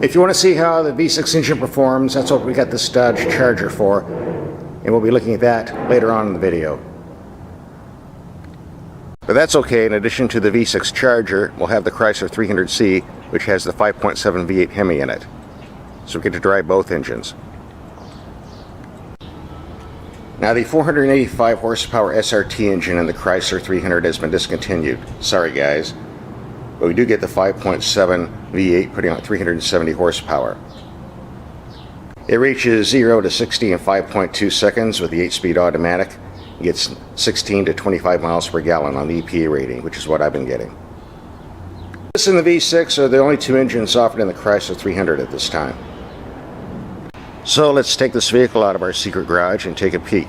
If you want to see how the V6 engine performs, that's what we got this Dodge Charger for, and we'll be looking at that later on in the video. But that's okay. In addition to the V6 Charger, we'll have the Chrysler 300C, which has the 5.7 V8 Hemi in it. So we get to drive both engines. Now the 485 horsepower SRT engine in the Chrysler 300 has been discontinued. Sorry guys. But we do get the 5.7 V8 putting out 370 horsepower. It reaches 0 to 60 in 5.2 seconds with the 8-speed automatic. It gets 16 to 25 miles per gallon on the EPA rating, which is what I've been getting. This and the V6 are the only two engines offered in the Chrysler 300 at this time. So let's take this vehicle out of our secret garage and take a peek.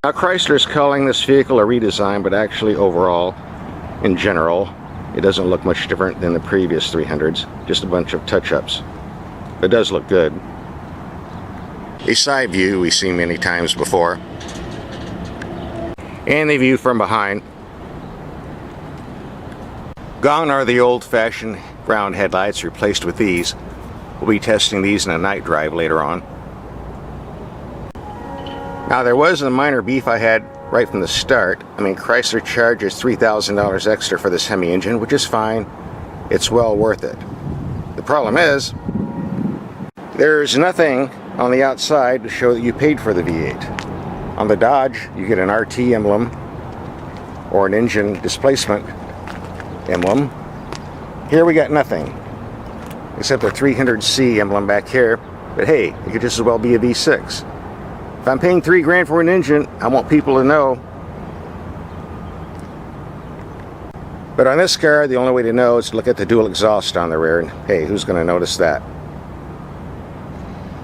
Now Chrysler is calling this vehicle a redesign, but actually overall, in general, it doesn't look much different than the previous 300s, just a bunch of touch-ups. It does look good. A side view we've seen many times before. And the view from behind. Gone are the old-fashioned round headlights, replaced with these. We'll be testing these in a night drive later on. Now there was a minor beef I had right from the start. I mean, Chrysler charges $3,000 extra for this Hemi engine, which is fine. It's well worth it. The problem is, there's nothing on the outside to show that you paid for the V8. On the Dodge, you get an RT emblem or an engine displacement emblem. Here we got nothing, except a 300C emblem back here. But hey, it could just as well be a V6. If I'm paying $3 grand for an engine, I want people to know. But on this car, the only way to know is to look at the dual exhaust on the rear, and hey, who's going to notice that?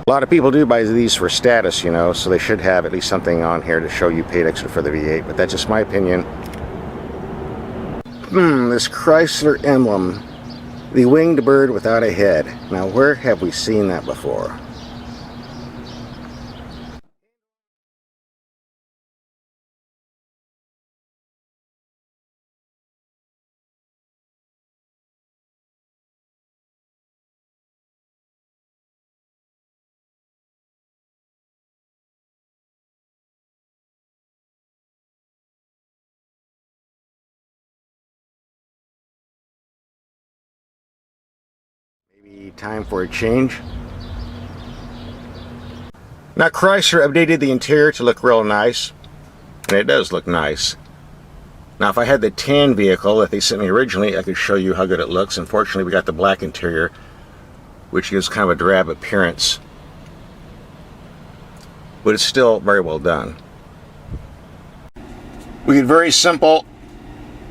A lot of people do buy these for status, you know, so they should have at least something on here to show you paid extra for the V8, but that's just my opinion. This Chrysler emblem, the winged bird without a head. Now, where have we seen that before? Maybe time for a change. Now Chrysler updated the interior to look real nice, and it does look nice. Now if I had the tan vehicle that they sent me originally, I could show you how good it looks. Unfortunately, we got the black interior, which gives kind of a drab appearance, but it's still very well done. We get very simple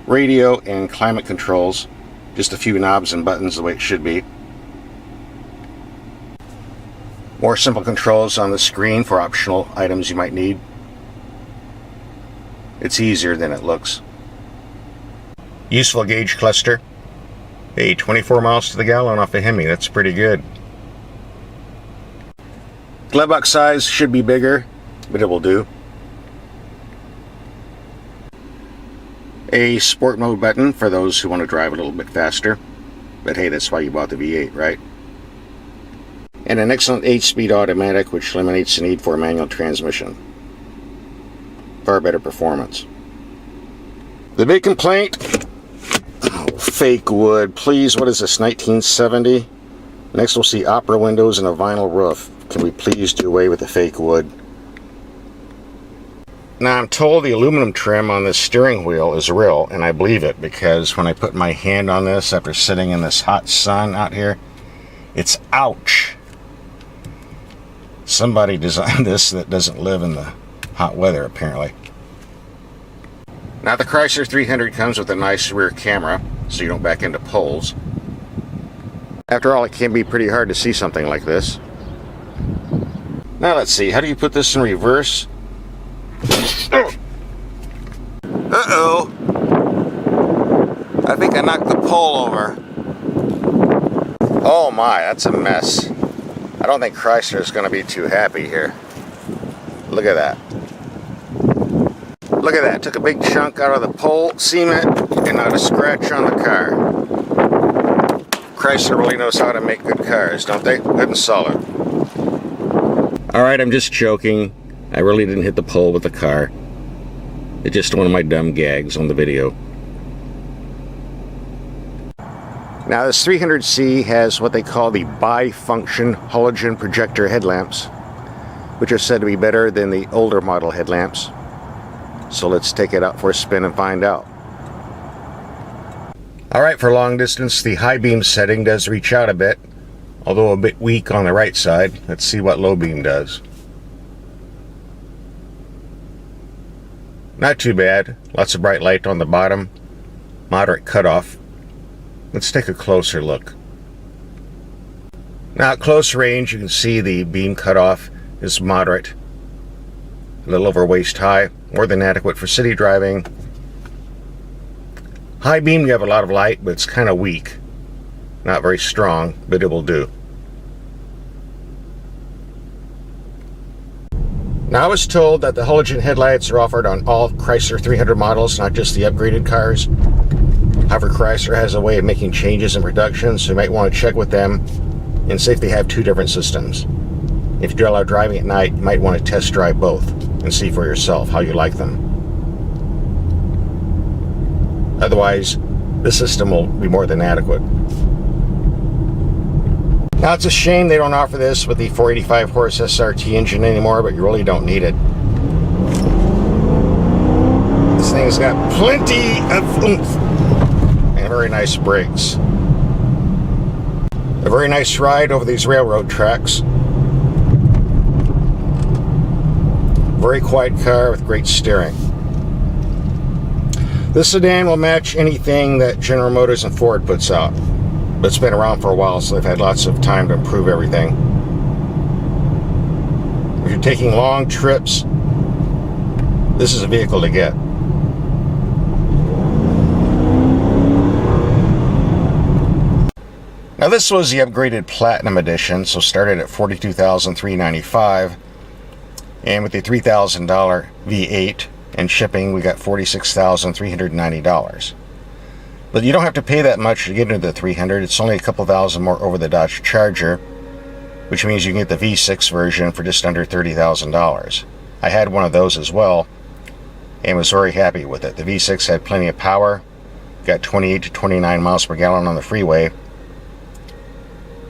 radio and climate controls, just a few knobs and buttons the way it should be. More simple controls on the screen for optional items you might need. It's easier than it looks. Useful gauge cluster. Hey, 24 miles to the gallon off a Hemi. That's pretty good. Glove box size should be bigger, but it will do. A sport mode button for those who want to drive a little bit faster. But hey, that's why you bought the V8, right? And an excellent 8-speed automatic, which eliminates the need for a manual transmission. Far better performance. The big complaint, fake wood. Please, what is this, 1970? Next we'll see opera windows and a vinyl roof. Can we please do away with the fake wood? Now I'm told the aluminum trim on this steering wheel is real, and I believe it, because when I put my hand on this after sitting in this hot sun out here, it's ouch. Somebody designed this that doesn't live in the hot weather, apparently. Now the Chrysler 300 comes with a nice rear camera, so you don't back into poles. After all, it can be pretty hard to see something like this. Now let's see, how do you put this in reverse? Uh-oh! I think I knocked the pole over. Oh my, that's a mess. I don't think Chrysler is going to be too happy here. Look at that. Look at that. Took a big chunk out of the pole cement and not a scratch on the car. Chrysler really knows how to make good cars, don't they? Good and solid. Alright, I'm just joking. I really didn't hit the pole with the car. It's just one of my dumb gags on the video. Now this 300C has what they call the bi-function halogen projector headlamps, which are said to be better than the older model headlamps. So let's take it out for a spin and find out. Alright, for long distance, the high beam setting does reach out a bit, although a bit weak on the right side. Let's see what low beam does. Not too bad. Lots of bright light on the bottom. Moderate cutoff. Let's take a closer look. Now at close range you can see the beam cutoff is moderate. A little over waist high. More than adequate for city driving. High beam you have a lot of light, but it's kind of weak. Not very strong, but it will do. Now I was told that the halogen headlights are offered on all Chrysler 300 models, not just the upgraded cars. However, Chrysler has a way of making changes in production, so you might want to check with them and see if they have two different systems. If you do a lot of driving at night, you might want to test drive both and see for yourself how you like them. Otherwise, the system will be more than adequate. Now it's a shame they don't offer this with the 485 horse SRT engine anymore, but you really don't need it. This thing's got plenty of oomph and very nice brakes. A very nice ride over these railroad tracks. Very quiet car with great steering. This sedan will match anything that General Motors and Ford puts out. But it's been around for a while, so they've had lots of time to improve everything. If you're taking long trips, this is a vehicle to get. Now this was the upgraded Platinum Edition, so started at $42,395, and with the $3,000 V8 and shipping, we got $46,390. But you don't have to pay that much to get into the 300. It's only a couple thousand more over the Dodge Charger, which means you can get the V6 version for just under $30,000. I had one of those as well and was very happy with it. The V6 had plenty of power, got 28 to 29 miles per gallon on the freeway,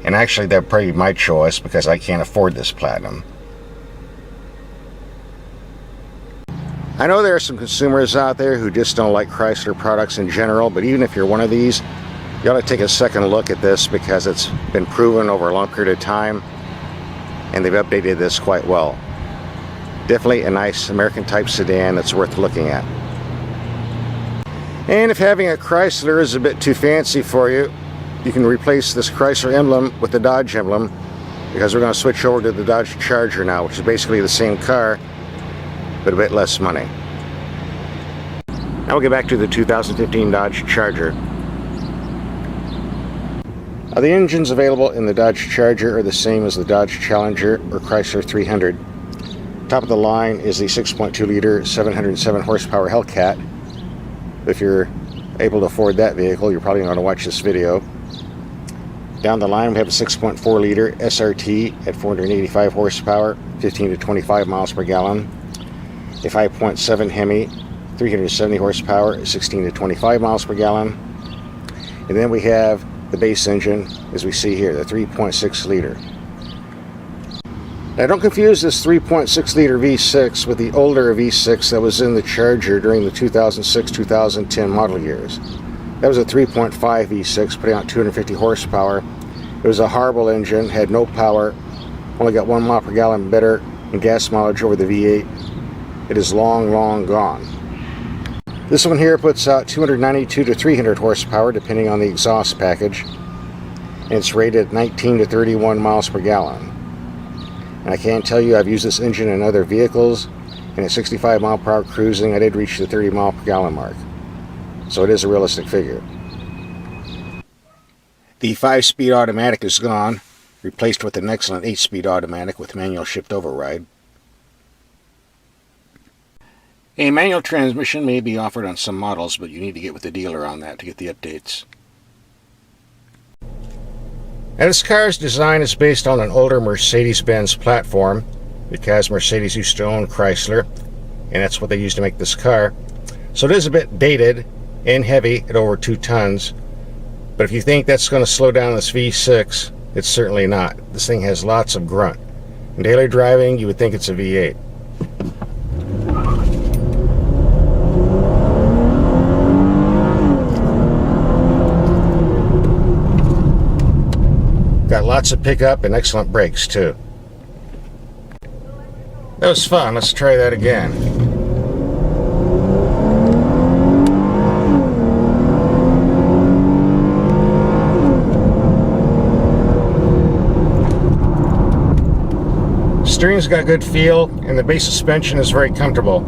and actually that'd probably be my choice because I can't afford this Platinum. I know there are some consumers out there who just don't like Chrysler products in general, but even if you're one of these, you ought to take a second look at this because it's been proven over a long period of time and they've updated this quite well. Definitely a nice American type sedan that's worth looking at. And if having a Chrysler is a bit too fancy for you, you can replace this Chrysler emblem with the Dodge emblem, because we're going to switch over to the Dodge Charger now, which is basically the same car but a bit less money. Now we'll get back to the 2015 Dodge Charger. Now the engines available in the Dodge Charger are the same as the Dodge Challenger or Chrysler 300. Top of the line is the 6.2 liter 707 horsepower Hellcat. If you're able to afford that vehicle, you're probably going to watch this video. Down the line we have a 6.4 liter SRT at 485 horsepower, 15 to 25 miles per gallon. A 5.7 Hemi, 370 horsepower, 16 to 25 miles per gallon. And then we have the base engine, as we see here, the 3.6 liter. Now don't confuse this 3.6 liter V6 with the older V6 that was in the Charger during the 2006-2010 model years. That was a 3.5 V6 putting out 250 horsepower. It was a horrible engine, had no power, only got 1 mile per gallon better in gas mileage over the V8. It is long, long gone. This one here puts out 292 to 300 horsepower depending on the exhaust package, and it's rated 19 to 31 miles per gallon. And I can tell you I've used this engine in other vehicles, and at 65 mile per hour cruising I did reach the 30 mile per gallon mark. So it is a realistic figure. The 5-speed automatic is gone, replaced with an excellent 8-speed automatic with manual shift override. A manual transmission may be offered on some models, but you need to get with the dealer on that to get the updates. Now this car's design is based on an older Mercedes-Benz platform because Mercedes used to own Chrysler, and that's what they used to make this car. So it is a bit dated and heavy at over 2 tons, but if you think that's going to slow down this V6, it's certainly not. This thing has lots of grunt. In daily driving, you would think it's a V8. Got lots of pickup and excellent brakes too. That was fun. Let's try that again. Steering's got good feel, and the base suspension is very comfortable.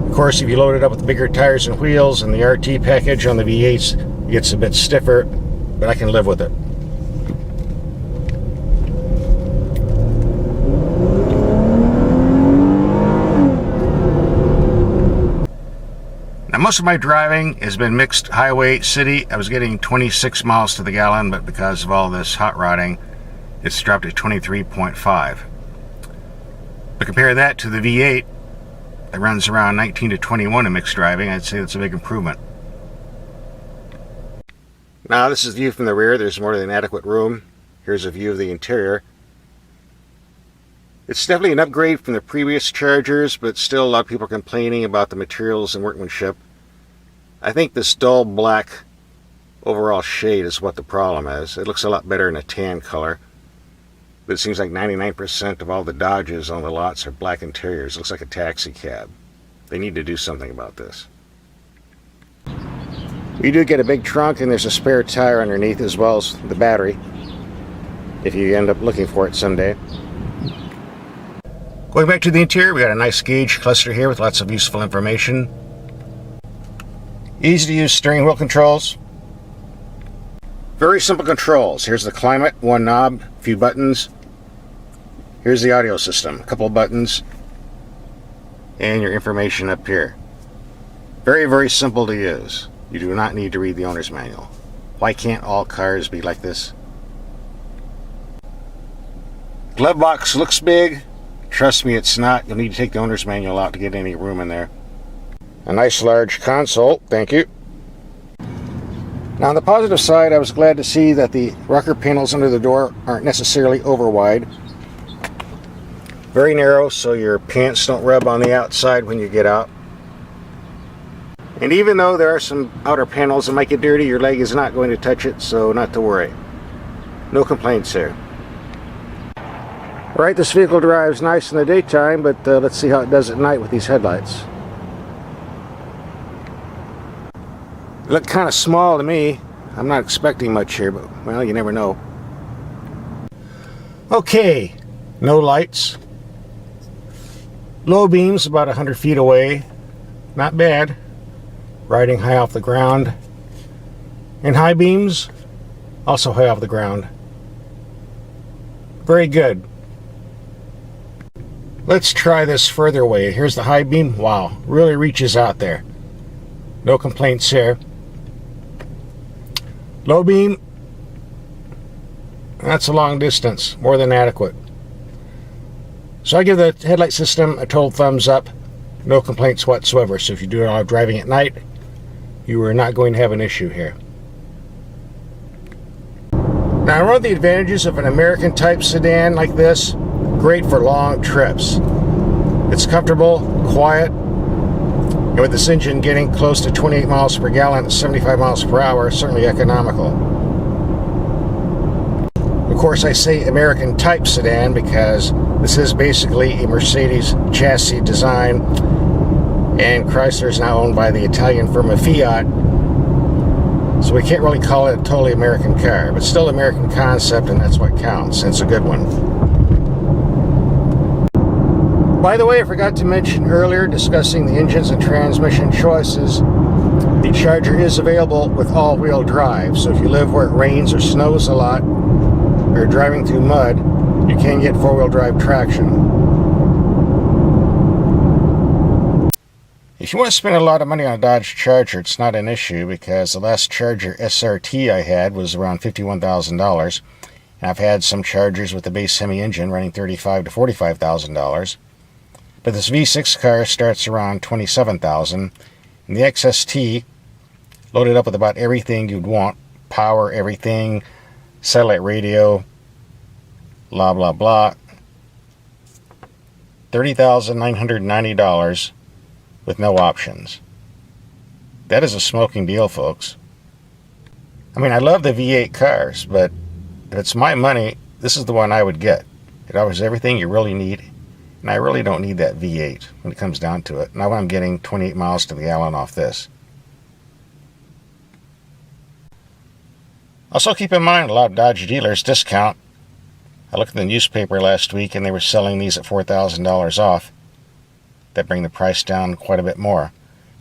Of course, if you load it up with bigger tires and wheels and the RT package on the V8s, it gets a bit stiffer, but I can live with it. Now, most of my driving has been mixed highway, city. I was getting 26 miles to the gallon, but because of all this hot rodding, it's dropped to 23.5. But compare that to the V8 that runs around 19 to 21 in mixed driving, I'd say that's a big improvement. Now, this is the view from the rear. There's more than adequate room. Here's a view of the interior. It's definitely an upgrade from the previous Chargers, but still a lot of people are complaining about the materials and workmanship. I think this dull black overall shade is what the problem is. It looks a lot better in a tan color, but it seems like 99% of all the Dodges on the lots are black interiors. It looks like a taxi cab. They need to do something about this. You do get a big trunk, and there's a spare tire underneath as well as the battery, if you end up looking for it someday. Going back to the interior, we got a nice gauge cluster here with lots of useful information. Easy to use steering wheel controls. Very simple controls. Here's the climate, one knob, a few buttons. Here's the audio system, a couple of buttons, and your information up here. Very, very simple to use. You do not need to read the owner's manual. Why can't all cars be like this? Glove box looks big. Trust me, it's not. You'll need to take the owner's manual out to get any room in there. A nice large console, thank you. Now on the positive side, I was glad to see that the rocker panels under the door aren't necessarily over wide. Very narrow, so your pants don't rub on the outside when you get out. And even though there are some outer panels that might get dirty, your leg is not going to touch it, so not to worry. No complaints here. Alright, this vehicle drives nice in the daytime, but let's see how it does at night with these headlights. They look kind of small to me. I'm not expecting much here, but well, you never know. Okay, no lights. Low beams about 100 feet away. Not bad. Riding high off the ground. And high beams, also high off the ground. Very good. Let's try this further away. Here's the high beam. Wow, really reaches out there. No complaints here. Low beam, that's a long distance, more than adequate. So I give the headlight system a total thumbs up. No complaints whatsoever. So if you do a lot of driving at night, you are not going to have an issue here. Now, one of the advantages of an American type sedan like this, great for long trips. It's comfortable, quiet, and with this engine getting close to 28 miles per gallon at 75 miles per hour, certainly economical. Of course, I say American type sedan because this is basically a Mercedes chassis design, and Chrysler is now owned by the Italian firm of Fiat, so we can't really call it a totally American car, but still American concept, and that's what counts, and it's a good one. By the way, I forgot to mention earlier, discussing the engines and transmission choices, the Charger is available with all-wheel drive, so if you live where it rains or snows a lot, or you're driving through mud, you can get four-wheel drive traction. If you want to spend a lot of money on a Dodge Charger, it's not an issue because the last Charger SRT I had was around $51,000, And I've had some Chargers with the base Hemi engine running $35,000 to $45,000. But this V6 car starts around $27,000. And the XST, loaded up with about everything you'd want, power, everything, satellite radio, blah, blah, blah, $30,990 with no options. That is a smoking deal, folks. I mean, I love the V8 cars, but if it's my money, this is the one I would get. It offers everything you really need, and I really don't need that V8 when it comes down to it. Now I'm getting 28 miles to the gallon off this. Also keep in mind, a lot of Dodge dealers discount. I looked at the newspaper last week and they were selling these at $4,000 off. That bring the price down quite a bit more.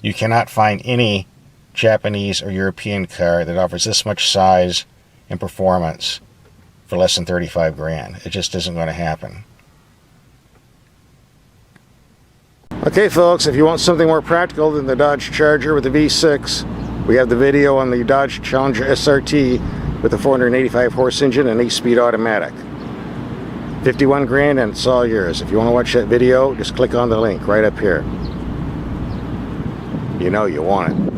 You cannot find any Japanese or European car that offers this much size and performance for less than 35 grand. It just isn't going to happen. Okay folks, if you want something more practical than the Dodge Charger with the V6, we have the video on the Dodge Challenger SRT with a 485 horse engine and 8-speed automatic. 51 grand and it's all yours. If you want to watch that video, just click on the link right up here. You know you want it.